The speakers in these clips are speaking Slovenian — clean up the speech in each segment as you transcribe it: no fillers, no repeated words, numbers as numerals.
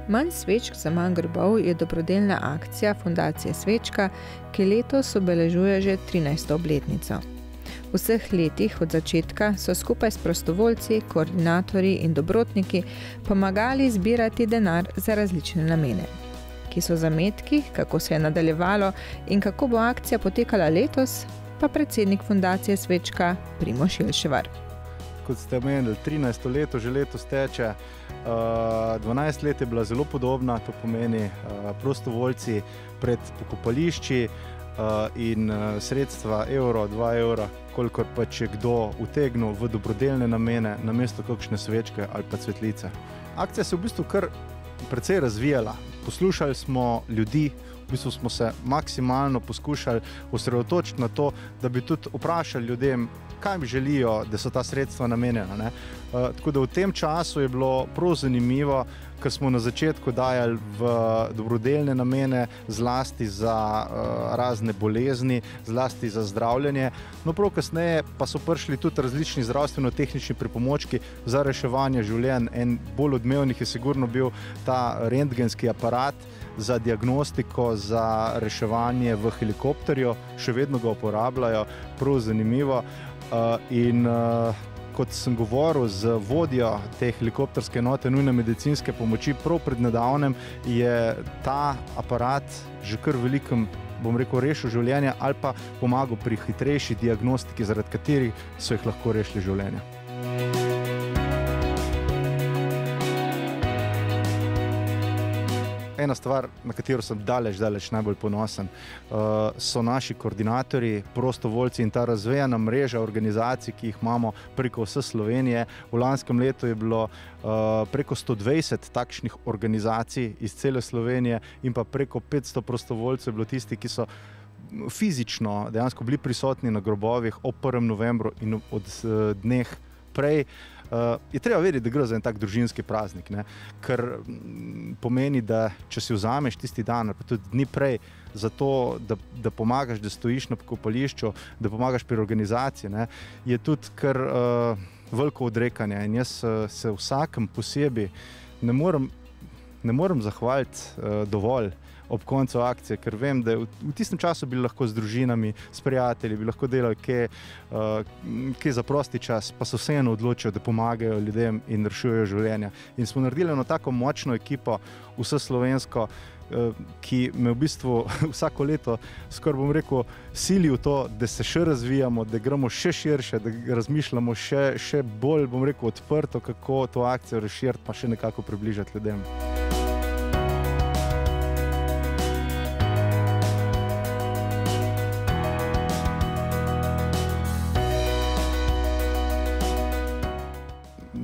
Manj svečk za manj grobov je dobrodelna akcija Fundacije Svečka, ki letos obeležuje že 13. obletnico. V vseh letih od začetka so skupaj s prostovoljci, koordinatorji in dobrotniki pomagali zbirati denar za različne namene. Ki so zametki, kako se je nadaljevalo in kako bo akcija potekala letos, pa predsednik Fundacije Svečka Primož Jelševar. Kot ste omenili, 13. leto že letos teče, 12 let je bila zelo podobna, to pomeni prostovoljci pred pokopališči in sredstva evro, 2 evra, kolikor pa če kdo utegnil v dobrodelne namene namesto kakšne svečke ali pa cvetlice. Akcija se je v bistvu kar precej razvijala. Poslušali smo ljudi, v bistvu smo se maksimalno poskušali osredotočiti na to, da bi tudi vprašali ljudem, kaj bi želijo, da so ta sredstva namenjena, ne? Tako da v tem času je bilo prav zanimivo, ker smo na začetku dajali v dobrodelne namene, zlasti za razne bolezni, zlasti za zdravljenje. No, prav kasneje pa so prišli tudi različni zdravstveno-tehnični pripomočki za reševanje življenj. En bolj odmevnih je sigurno bil ta rentgenski aparat za diagnostiko, za reševanje v helikopterju. Še vedno ga uporabljajo, prav zanimivo. Kot sem govoril z vodjo te helikopterske enote nujne medicinske pomoči, prav pred nedavnem je ta aparat že kar velikem, bom rekel, rešil življenja ali pa pomagal pri hitrejši diagnostiki, zaradi katerih so jih lahko rešili življenja. Ena stvar, na katero sem daleč najbolj ponosen, so naši koordinatorji, prostovoljci in ta razvejana mreža organizacij, ki jih imamo preko vse Slovenije. V lanskem letu je bilo preko 120 takšnih organizacij iz cele Slovenije in pa preko 500 prostovoljcev je bilo tisti, ki so fizično dejansko bili prisotni na grobovih ob 1. novembru in od dneh prej. Je treba vedeti, da gre za en tak družinski praznik, ne? Ker pomeni, da če si vzameš tisti dan ali pa tudi dni prej za to, da pomagaš, da stojiš na pokopališču, da pomagaš pri organizaciji, ne? Je tudi kar veliko odrekanje in jaz se vsakem posebej ne morem zahvaliti dovolj ob koncu akcije, ker vem, da v tistem času bi lahko z družinami, s prijatelji, bi lahko delali kaj za prosti čas, pa so vseeno odločijo, da pomagajo ljudem in rešujejo življenja. In smo naredili eno tako močno ekipo, vse slovensko, ki me v bistvu vsako leto skoraj, bom rekel, sili v to, da se še razvijamo, da gremo še širše, da razmišljamo še bolj, bom rekel, odprto, kako to akcijo razširiti, pa še nekako približati ljudem.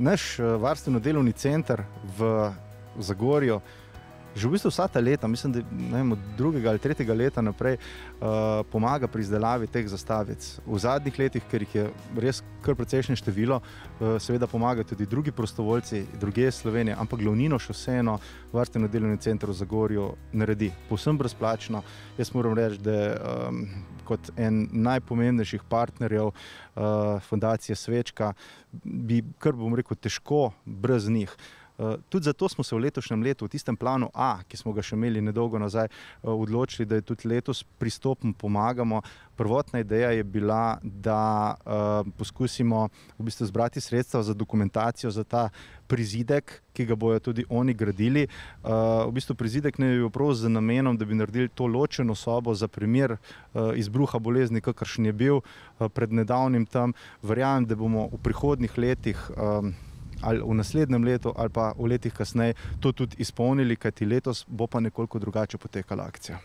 Naš varstveno-delovni center v Zagorju že v bistvu vsa ta leta, mislim, da od 2. ali 3. leta naprej pomaga pri izdelavi teh zastavic. V zadnjih letih, ker jih je res kar precejšnje število, seveda pomagajo tudi drugi prostovoljci, druge iz Slovenije, ampak glavnino še vseeno varstveno-delovni center v Zagorju naredi povsem brezplačno. Jaz moram reči, da kot en najpomembnejših partnerjev Fundacije Svečka bi kar, bom rekel, težko brez njih. Tudi zato smo se v letošnjem letu, v tistem planu A, ki smo ga še imeli nedolgo nazaj, odločili, da je tudi letos pristopno pomagamo. Prvotna ideja je bila, da poskusimo v bistvu zbrati sredstva za dokumentacijo za ta prizidek, ki ga bojo tudi oni gradili. V bistvu prizidek ne bi bil prav z namenom, da bi naredili to ločeno sobo za primer izbruha bolezni, kakršen je bil pred nedavnim tam. Verjamem, da bomo v prihodnjih letih ali v naslednjem letu ali pa v letih kasneje to tudi izpolnili, kajti letos bo pa nekoliko drugače potekala akcija.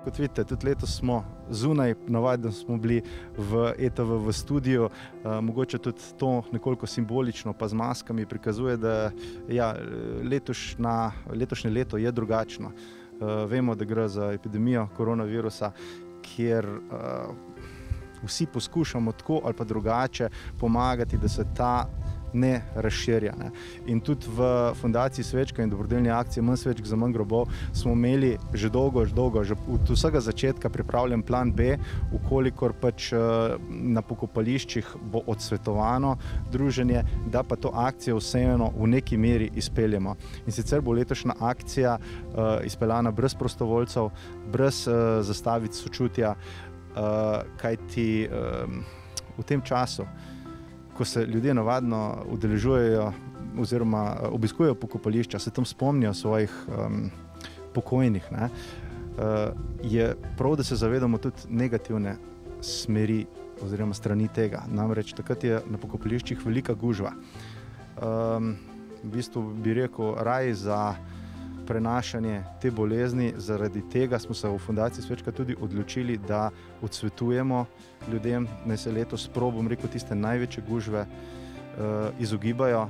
Kot vidite, tudi letos smo zunaj, navadno smo bili v ETV v studiu, mogoče tudi to nekoliko simbolično pa z maskami prikazuje, da ja, letošnje leto je drugačno. Vemo, da gre za epidemijo koronavirusa, kjer vsi poskušamo tako ali pa drugače pomagati, da se ta ne razširja. Ne. In tudi v Fundaciji Svečka in dobrodelni akciji Manj svečk za manj grobov smo imeli že dolgo, že od vsega začetka pripravljen plan B, ukolikor pač na pokopališčih bo odsvetovano druženje, da pa to akcijo vseeno v neki meri izpeljemo. In sicer bo letošnja akcija izpeljana brez prostovoljcev, brez zastavic sočutja, kajti v tem času, ko se ljudje navadno udeležujejo oziroma obiskujejo pokopališča, se tam spomnijo svojih pokojnih, ne, je prav, da se zavedamo tudi negativne smeri oziroma strani tega. Namreč takrat je na pokopališčih velika gužva. V bistvu bi rekel, raj za prenašanje te bolezni. Zaradi tega smo se v Fundaciji Svečka tudi odločili, da odsvetujemo ljudem, naj se letos bom rekel, tiste največje gužve izogibajo.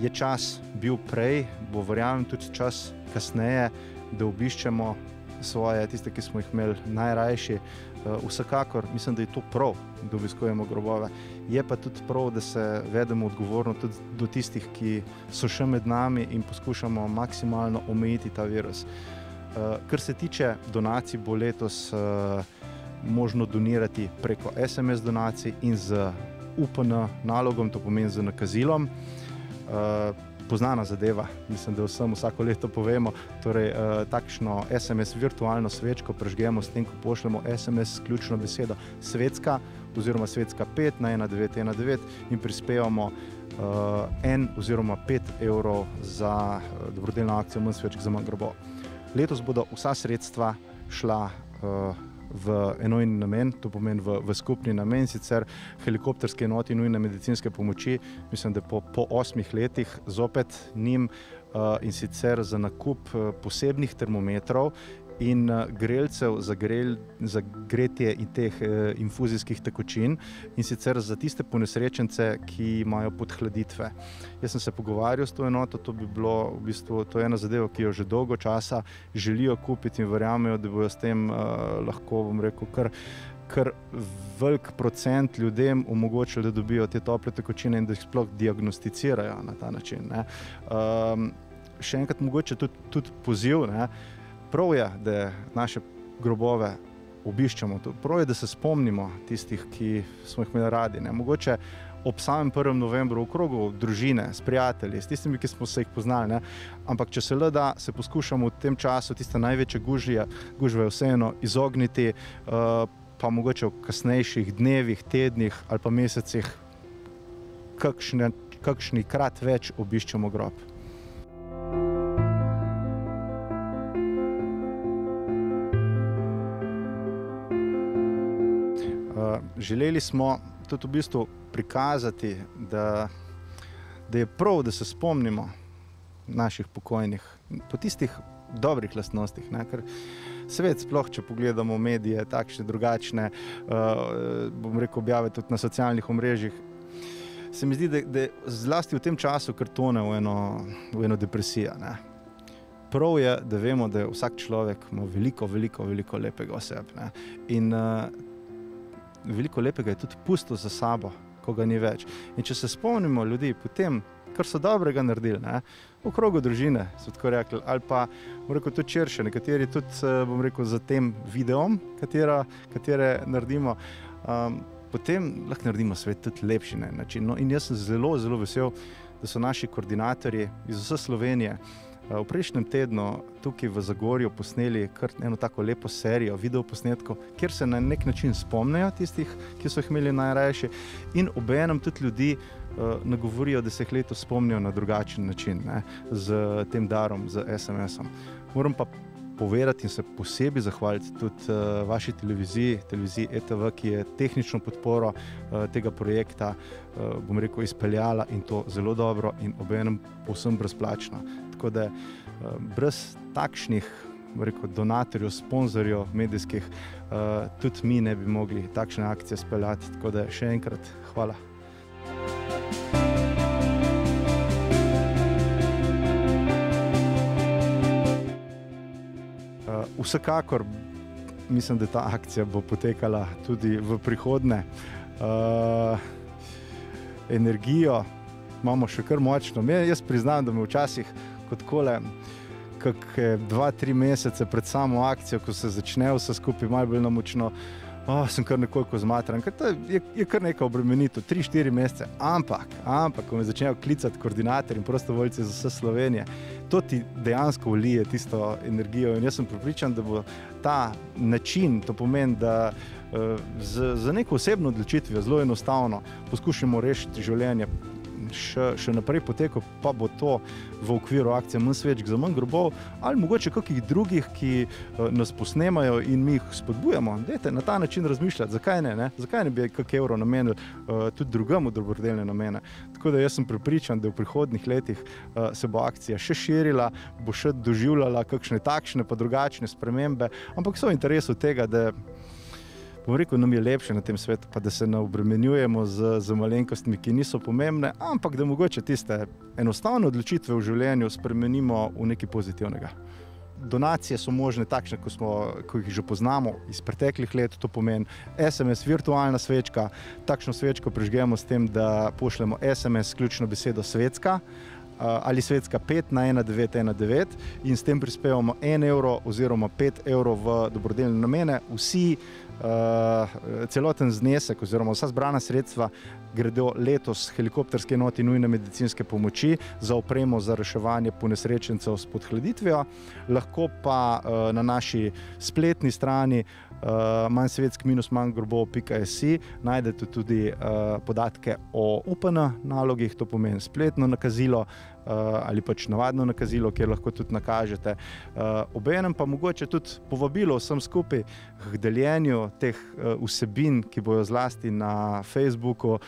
Je čas bil prej, bo verjamem tudi čas kasneje, da obiščemo svoje, tiste, ki smo jih imeli najrajši. Vsekakor mislim, da je to prav, da obiskujemo grobove. Je pa tudi prav, da se vedemo odgovorno tudi do tistih, ki so še med nami in poskušamo maksimalno omejiti ta virus. Kar se tiče donacij, bo letos možno donirati preko SMS donacij in z UPN nalogom, to pomeni z nakazilom. Poznana zadeva, mislim, da vsem vsako leto povemo, torej takšno SMS virtualno svečko prežgemo s tem, ko pošljemo SMS s ključno besedo svetska oziroma svetska 5 na 1919 in prispevamo 1 oziroma 5 evrov za dobrodelno akcijo Manj svečk za manj grobov. Letos bodo vsa sredstva šla v enojni namen, to pomeni v skupni namen, sicer helikopterske enoti nujne medicinske pomoči, mislim, da po 8 letih zopet njim, in sicer za nakup posebnih termometrov in grelcev za gretje in teh infuzijskih tekočin, in sicer za tiste ponesrečence, ki imajo podhladitve. Jaz sem se pogovarjal s to enoto, to bi bilo v bistvu, to je ena zadeva, ki jo že dolgo časa želijo kupiti in verjamejo, da bojo s tem lahko, bom rekel, kar velik procent ljudem omogočili, da dobijo te tople tekočine in da jih sploh diagnosticirajo na ta način, ne. Še enkrat mogoče tudi poziv, ne. Prav je, da naše grobove obiščemo, prav je, da se spomnimo tistih, ki smo jih imeli radi, ne. Mogoče ob samem 1. novembru v krogu družine, s prijatelji, s tistimi, ki smo se jih poznali, ne. Ampak če se le da, se poskušamo v tem času tiste največje gužve vseeno izogniti, pa mogoče v kasnejših dnevih, tednih ali pa mesecih kakšnikrat več obiščemo grob. Želeli smo tudi v bistvu prikazati, da je prav, da se spomnimo naših pokojnih po tistih dobrih lastnostih, ne, ker svet sploh, če pogledamo medije, takšne, drugačne, bom rekel, objave tudi na socialnih omrežjih, se mi zdi, da zlasti v tem času kar tone v eno depresijo, ne. Prav je, da vemo, da vsak človek ima veliko lepega o sebi, ne. In veliko lepega je tudi pustil za sabo, ko ga ni več. In če se spomnimo ljudi potem, kar so dobrega naredili, ne, v krogu družine, so tako rekli, ali pa, bom rekel, tudi širše, nekateri tudi, bom rekel, za tem videom, katere naredimo, potem lahko naredimo svet tudi lepši na način. No, in jaz sem zelo vesel, da so naši koordinatorji iz vse Slovenije v prejšnjem tednu tukaj v Zagorju posneli kar eno tako lepo serijo videoposnetkov, kjer se na nek način spomnijo tistih, ki so jih imeli najrajši, in obenem tudi ljudi nagovorijo, da se jih letos spomnijo na drugačen način, ne, z tem darom, z SMS-om. Moram pa povedati in se posebej zahvaliti tudi vaši televiziji ETV, ki je tehnično podporo tega projekta, bom rekel, izpeljala, in to zelo dobro in obenem povsem brezplačno. Tako da brez takšnih, bom rekel, donatorjev, sponzorjev medijskih, tudi mi ne bi mogli takšne akcije speljati. Tako da še enkrat hvala. Vsekakor mislim, da ta akcija bo potekala tudi v prihodnje. Energijo imamo še kar močno. Jaz priznam, da me včasih kot kole, kakšne 2-3 mesece pred samo akcijo, ko se začne vse skupaj malo bolj namočno, sem kar nekoliko zmatran, ker to je kar nekaj obremenitev, 3-4 mesece, ampak, ko me začnejo klicati koordinatorji in prostovoljci iz vse Slovenije, to ti dejansko vlije tisto energijo in jaz sem prepričan, da bo ta način, to pomeni, da z neko osebno odločitvijo zelo enostavno poskušamo rešiti življenje, še naprej potekal, pa bo to v okviru akcije Manj svečk za manj grobov ali mogoče kakih drugih, ki nas posnemajo in mi jih spodbujamo. Dajte na ta način razmišljati, zakaj ne? Zakaj ne bi kak evro namenili tudi drugemu dobrodelne namene. Tako da jaz sem prepričan, da v prihodnjih letih se bo akcija še širila, bo še doživljala kakšne takšne pa drugačne spremembe, ampak so v interesu tega, da bom rekel, nam je lepše na tem svetu, pa da se ne obremenjujemo z malenkostmi, ki niso pomembne, ampak da mogoče tiste enostavne odločitve v življenju spremenimo v nekaj pozitivnega. Donacije so možne takšne, ko jih že poznamo iz preteklih let, to pomeni SMS virtualna svečka, takšno svečko prižgemo s tem, da pošljemo SMS ključno besedo svetska ali svetska 5 na 1919 in s tem prispevamo 1 evro oziroma 5 evrov v dobrodelne namene. Vsi celoten znesek oziroma vsa zbrana sredstva gredo letos helikopterske enoti nujne medicinske pomoči za opremo za reševanje ponesrečencev s podhladitvijo. Lahko pa na naši spletni strani manjsvetsk-manjgrobov.si najdete tudi podatke o UPN nalogih, to pomeni spletno nakazilo ali pač navadno nakazilo, kjer lahko tudi nakažete. Obenem pa mogoče tudi povabilo vsem skupaj k deljenju teh vsebin, ki bojo zlasti na Facebooku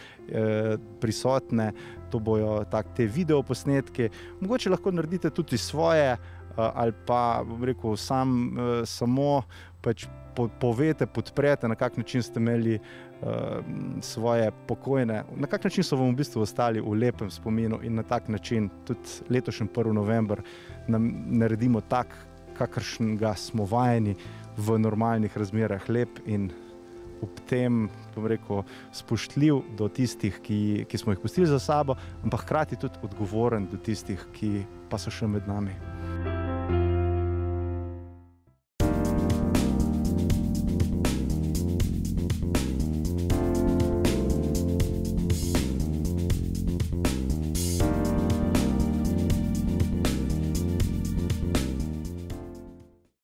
prisotne, to bojo te videoposnetki. Mogoče lahko naredite tudi svoje ali pa, bom rekel, samo pač povete, podprete, na kak način ste imeli svoje pokojne, na kak način so vam v bistvu ostali v lepem spominu in na tak način tudi letošnji 1. november naredimo tak, kakršnega smo vajeni v normalnih razmerah, lep in ob tem, bom rekel, spoštljiv do tistih, ki smo jih pustili za sabo, ampak hkrati tudi odgovoren do tistih, ki pa so še med nami.